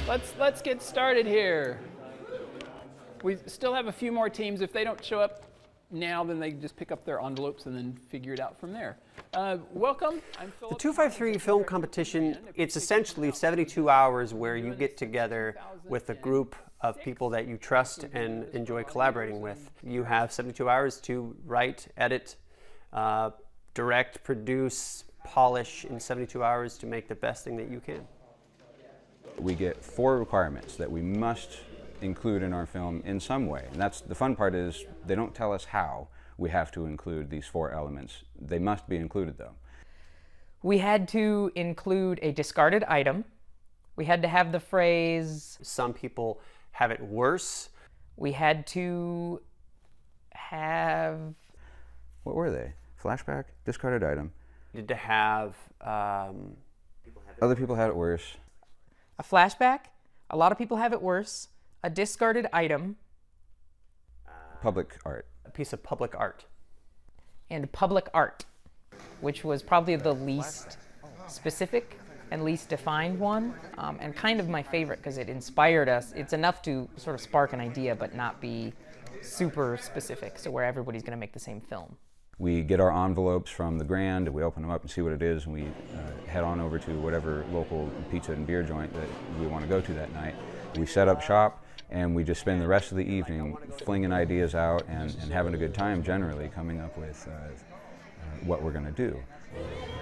Let's get started here. We still have a few more teams. If they don't show up now, then they just pick up their envelopes and then figure it out from there. Welcome. The 253 film competition, it's essentially 72 hours where you get together with a group of people that you trust and enjoy collaborating with. You have 72 hours to write, edit, direct, produce, polish in 72 hours to make the best thing that you can. We get 4 requirements that we must include in our film in some way. And that's the fun part, is they don't tell us how we have to include these 4 elements. They must be included though. We had to include a discarded item. We had to have the phrase, some people have it worse. We had to have... What were they? Flashback, discarded item. Need to have... Other people had it worse. A flashback. A lot of people have it worse. A discarded item. Public art. A piece of public art. And public art, which was probably the least specific and least defined one, and kind of my favorite because it inspired us. It's enough to sort of spark an idea but not be super specific, so where everybody's going to make the same film. We get our envelopes from the Grand, we open them up and see what it is, and we head on over to whatever local pizza and beer joint that we want to go to that night. We set up shop and we just spend the rest of the evening flinging ideas out and having a good time, generally coming up with what we're going to do.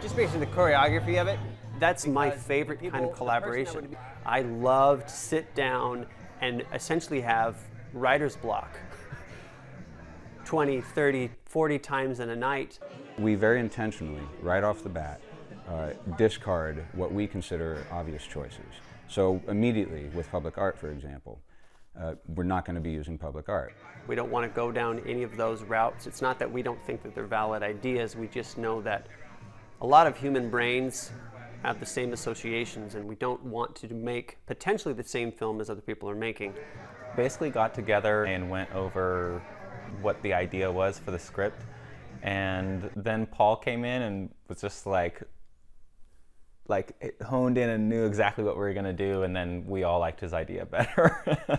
Just based on the choreography of it, that's my favorite kind of collaboration. I love to sit down and essentially have writer's block 20, 30, 40 times in a night. We very intentionally, right off the bat, discard what we consider obvious choices. So immediately with public art, for example, we're not going to be using public art. We don't want to go down any of those routes. It's not that we don't think that they're valid ideas, we just know that a lot of human brains have the same associations, and we don't want to make potentially the same film as other people are making. Basically got together and went over what the idea was for the script, and then Paul came in and was just like honed in and knew exactly what we were going to do, and then we all liked his idea better.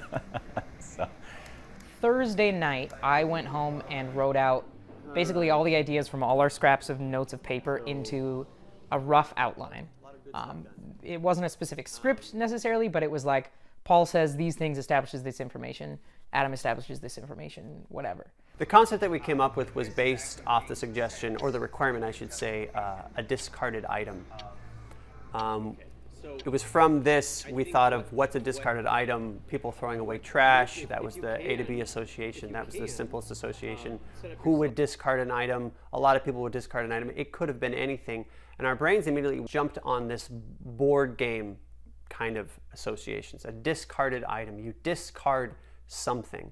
So. Thursday night, I went home and wrote out basically all the ideas from all our scraps of notes of paper into a rough outline. It wasn't a specific script necessarily, but it was like, Paul says these things establishes this information, Adam establishes this information, whatever. The concept that we came up with was based off the suggestion, or the requirement I should say, a discarded item. It was from this we thought of what's a discarded item, people throwing away trash. That was the A to B association. That was the simplest association. Who would discard an item? A lot of people would discard an item. It could have been anything. And our brains immediately jumped on this board game kind of associations. A discarded item. You discard something.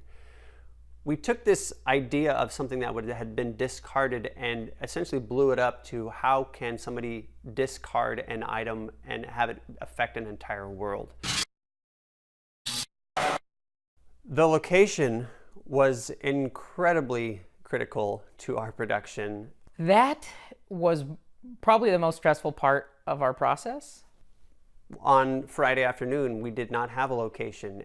We took this idea of something that had been discarded and essentially blew it up to how can somebody discard an item and have it affect an entire world. The location was incredibly critical to our production. That was probably the most stressful part of our process. On Friday afternoon, we did not have a location.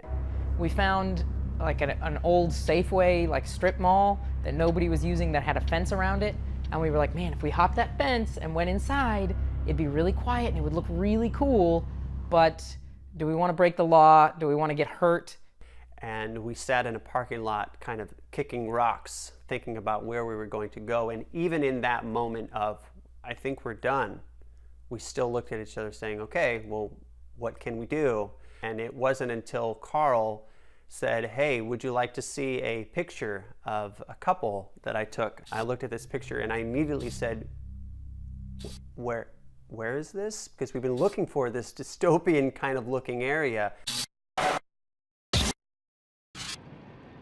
We found like an old Safeway like strip mall that nobody was using that had a fence around it, and we were like, man, if we hopped that fence and went inside, it'd be really quiet and it would look really cool, but do we want to break the law? Do we want to get hurt? And we sat in a parking lot kind of kicking rocks, thinking about where we were going to go, and even in that moment of, I think we're done, we still looked at each other saying, okay, well, what can we do? And it wasn't until Carl said, hey, would you like to see a picture of a couple that I took? I looked at this picture and I immediately said, where is this? Because we've been looking for this dystopian kind of looking area.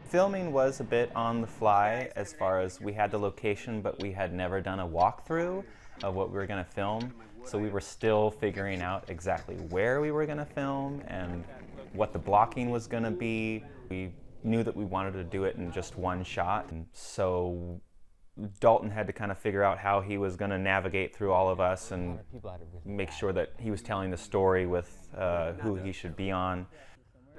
Filming was a bit on the fly as far as we had the location, but we had never done a walkthrough of what we were going to film. So we were still figuring out exactly where we were going to film and what the blocking was going to be. We knew that we wanted to do it in just one shot, and so Dalton had to kind of figure out how he was going to navigate through all of us and make sure that he was telling the story with who he should be on.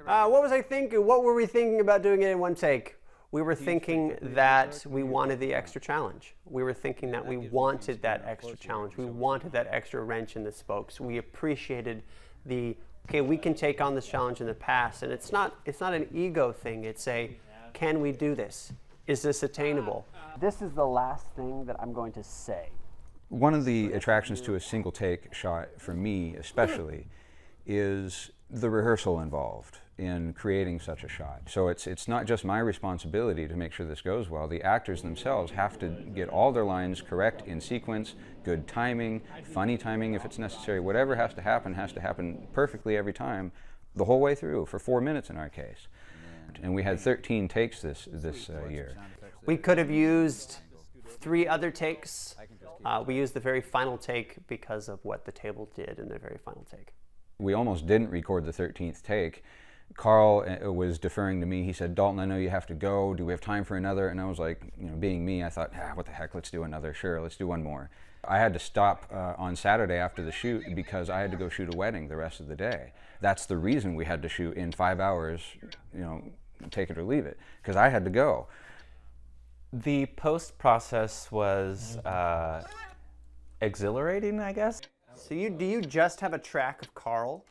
What was I thinking? What were we thinking about doing it in one take? We were thinking that we wanted the extra challenge. We were thinking that we wanted that extra challenge. We wanted that extra wrench in the spokes. We appreciated the, okay, we can take on this challenge in the past, and it's not an ego thing. It's a, can we do this? Is this attainable? This is the last thing that I'm going to say. One of the attractions to a single take shot, for me especially, is the rehearsal involved in creating such a shot. So it's not just my responsibility to make sure this goes well. The actors themselves have to get all their lines correct in sequence, good timing, funny timing if it's necessary. Whatever has to happen perfectly every time, the whole way through, for 4 minutes in our case. And we had 13 takes this year. We could have used 3 other takes. We used the very final take because of what the table did in the very final take. We almost didn't record the 13th take. Carl was deferring to me. He said, Dalton, I know you have to go. Do we have time for another? And I was like, you know, being me, I thought, what the heck, let's do another. Sure, let's do one more. I had to stop on Saturday after the shoot because I had to go shoot a wedding the rest of the day. That's the reason we had to shoot in 5 hours, you know, take it or leave it, because I had to go. The post process was exhilarating, I guess. So do you just have a track of Carl?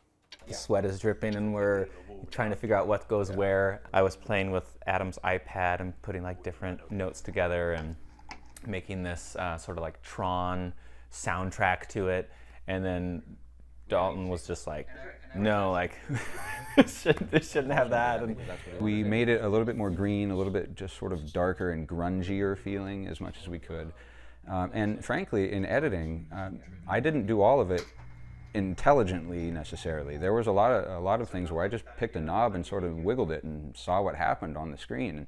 Sweat is dripping and we're trying to figure out what goes where. I was playing with Adam's iPad and putting like different notes together and making this sort of like Tron soundtrack to it. And then Dalton was just like, no, like this shouldn't have that. And we made it a little bit more green, a little bit just sort of darker and grungier feeling as much as we could. And frankly, in editing, I didn't do all of it intelligently necessarily. There was a lot of things where I just picked a knob and sort of wiggled it and saw what happened on the screen.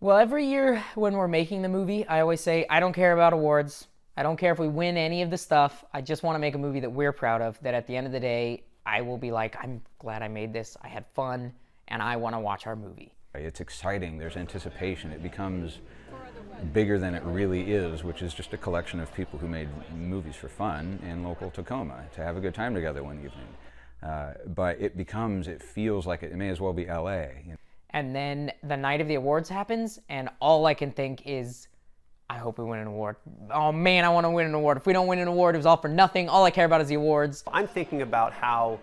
Well, every year when we're making the movie, I always say, I don't care about awards. I don't care if we win any of the stuff. I just want to make a movie that we're proud of, that at the end of the day, I will be like, I'm glad I made this, I had fun, and I want to watch our movie. It's exciting, there's anticipation, it becomes bigger than it really is, which is just a collection of people who made movies for fun in local Tacoma to have a good time together one evening. But it feels like it may as well be LA. You know? And then the night of the awards happens, and all I can think is, I hope we win an award. Oh man, I want to win an award. If we don't win an award, it was all for nothing. All I care about is the awards. I'm thinking about how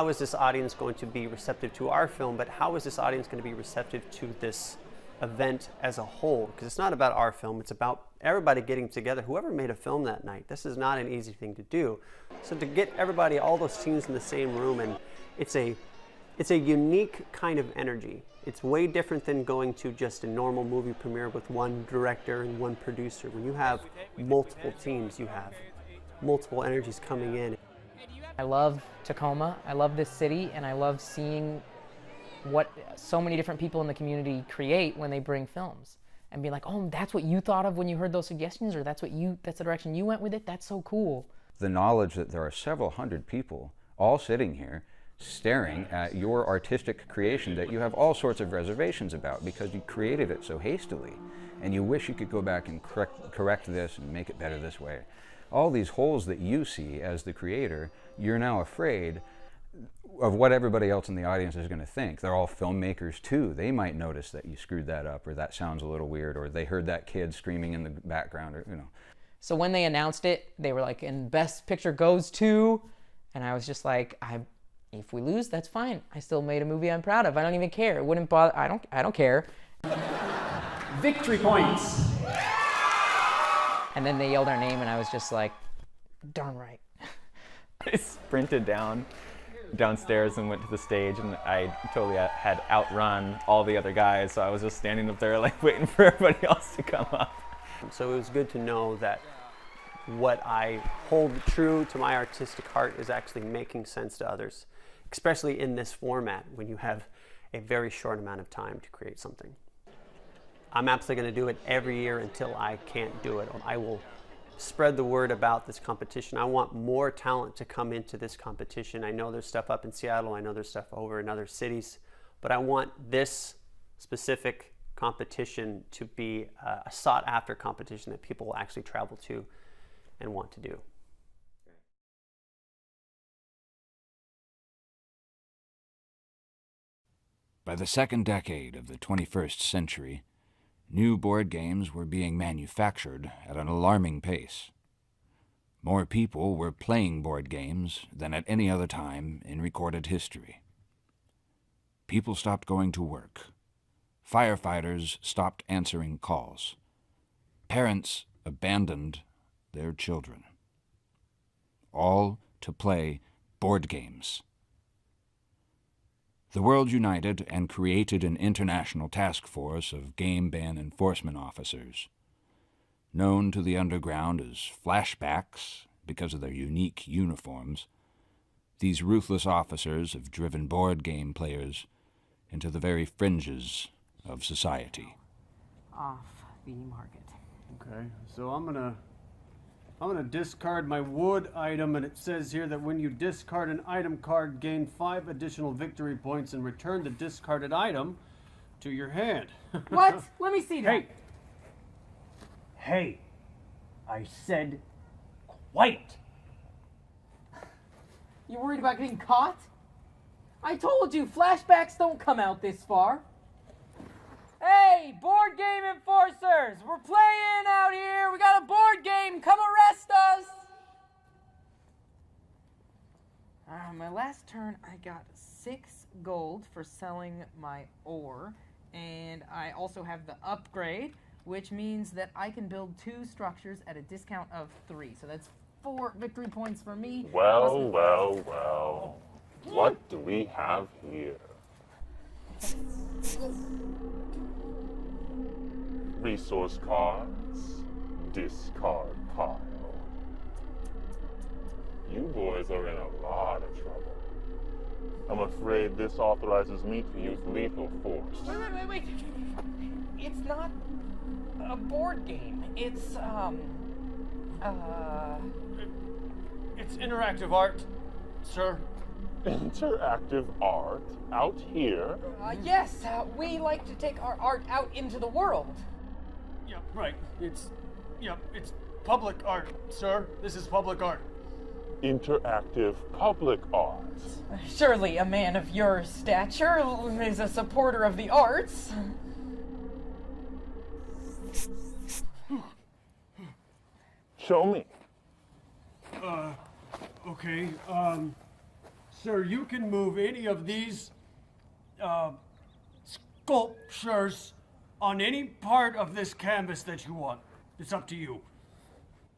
is this audience going to be receptive to our film, but how is this audience going to be receptive to this event as a whole? Because it's not about our film, it's about everybody getting together. Whoever made a film that night, this is not an easy thing to do. So to get everybody, all those teams in the same room, and it's a unique kind of energy. It's way different than going to just a normal movie premiere with one director and one producer. When you have multiple teams, you have multiple energies coming in. I love Tacoma, I love this city, and I love seeing what so many different people in the community create when they bring films. And be like, oh, that's what you thought of when you heard those suggestions, or that's the direction you went with it? That's so cool. The knowledge that there are several hundred people all sitting here staring at your artistic creation that you have all sorts of reservations about because you created it so hastily and you wish you could go back and correct this and make it better this way. All these holes that you see as the creator, you're now afraid of what everybody else in the audience is going to think. They're all filmmakers too. They might notice that you screwed that up, or that sounds a little weird, or they heard that kid screaming in the background, or you know. So when they announced it, they were like, and Best Picture goes to, and I was just like, if we lose, that's fine. I still made a movie I'm proud of. I don't even care. It wouldn't bother. I don't care. Victory points. And then they yelled our name, and I was just like, darn right. I sprinted downstairs and went to the stage, and I totally had outrun all the other guys, so I was just standing up there like waiting for everybody else to come up. So it was good to know that what I hold true to my artistic heart is actually making sense to others, especially in this format when you have a very short amount of time to create something. I'm absolutely going to do it every year until I can't do it. I will spread the word about this competition. I want more talent to come into this competition. I know there's stuff up in Seattle, I know there's stuff over in other cities, but I want this specific competition to be a sought-after competition that people will actually travel to and want to do. By the second decade of the 21st century, new board games were being manufactured at an alarming pace. More people were playing board games than at any other time in recorded history. People stopped going to work. Firefighters stopped answering calls. Parents abandoned their children. All to play board games. The world united and created an international task force of game ban enforcement officers. Known to the underground as flashbacks because of their unique uniforms, these ruthless officers have driven board game players into the very fringes of society. Off the market. Okay, so I'm gonna discard my wood item, and it says here that when you discard an item card, gain 5 additional victory points and return the discarded item to your hand. What? Let me see that. Hey! Hey! I said quiet! You worried about getting caught? I told you, flashbacks don't come out this far. Hey, board game enforcers! We're playing out here! We got a board game! Come arrest us! My last turn, I got 6 gold for selling my ore, and I also have the upgrade, which means that I can build 2 structures at a discount of 3. So that's 4 victory points for me. Well, well, well. What do we have here? Resource cards, discard pile. You boys are in a lot of trouble. I'm afraid this authorizes me to use lethal force. Wait. It's not a board game. It's It's interactive art, sir. Interactive art out here? yes, we like to take our art out into the world. Yep, right. It's public art, sir. This is public art. Interactive public art. Surely a man of your stature is a supporter of the arts. Show me. Okay, sir, you can move any of these, sculptures on any part of this canvas that you want. It's up to you.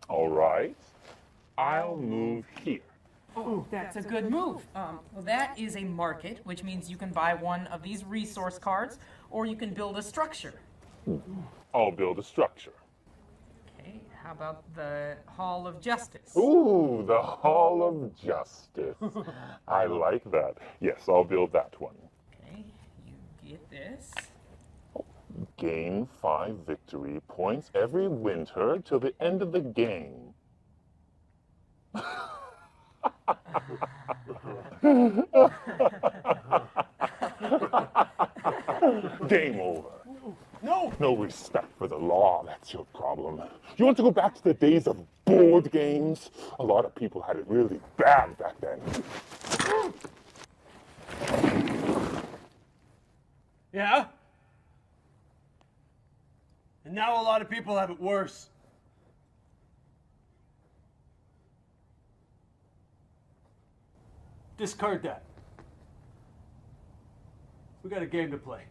All right. I'll move here. Oh, that's a good move. Well, that is a market, which means you can buy one of these resource cards, or you can build a structure. I'll build a structure. Okay, how about the Hall of Justice? Ooh, the Hall of Justice. I like that. Yes, I'll build that one. Okay, you get this. Gain 5 victory points every winter till the end of the game. Game over. No! No respect for the law, that's your problem. You want to go back to the days of board games? A lot of people had it really bad back then. Yeah? And now a lot of people have it worse. Discard that. We got a game to play.